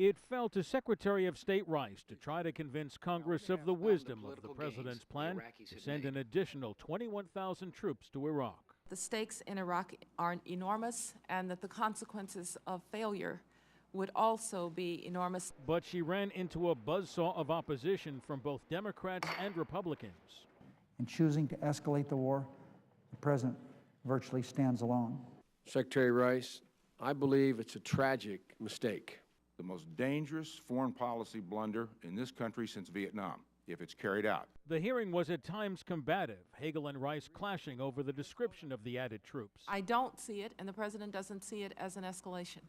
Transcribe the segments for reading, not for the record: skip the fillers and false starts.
It fell to Secretary of State Rice to try to convince Congress of the wisdom of the president's plan to send an additional 21,000 troops to Iraq. The stakes in Iraq are enormous, and that the consequences of failure would also be enormous. But she ran into a buzzsaw of opposition from both Democrats and Republicans. In choosing to escalate the war, the president virtually stands alone. Secretary Rice, I believe it's a tragic mistake. The most dangerous foreign policy blunder in this country since Vietnam, if it's carried out. The hearing was at times combative, Hagel and Rice clashing over the description of the added troops. I don't see it, and the president doesn't see it, as an escalation.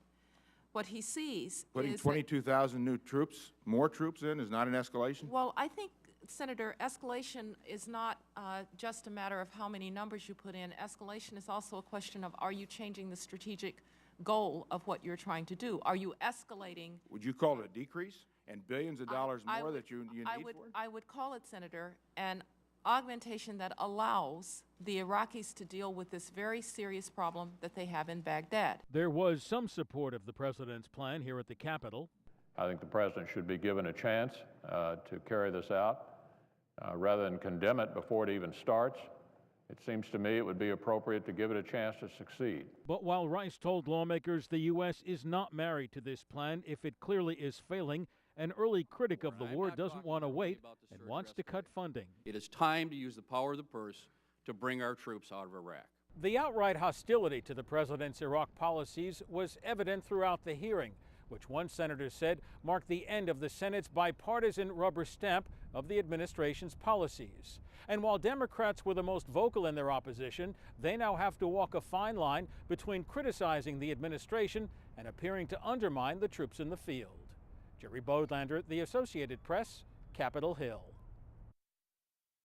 What he sees Putting is 22,000 new troops, more troops in, is not an escalation? Well, I think, Senator, escalation is not just a matter of how many numbers you put in. Escalation is also a question of, are you changing the strategic goal of what you're trying to do? Are you escalating? Would you call it a decrease and billions of dollars more that you need for it? I would call it, Senator, an augmentation that allows the Iraqis to deal with this very serious problem that they have in Baghdad. There was some support of the president's plan here at the Capitol. I think the president should be given a chance to carry this out rather than condemn it before it even starts. It seems to me it would be appropriate to give it a chance to succeed. But while Rice told lawmakers the U.S. is not married to this plan if it clearly is failing, an early critic of the war doesn't want to wait and wants to cut funding. It is time to use the power of the purse to bring our troops out of Iraq. The outright hostility to the president's Iraq policies was evident throughout the hearing, which one senator said marked the end of the Senate's bipartisan rubber stamp of the administration's policies. And while Democrats were the most vocal in their opposition, they now have to walk a fine line between criticizing the administration and appearing to undermine the troops in the field. Jerry Bodlander, The Associated Press, Capitol Hill.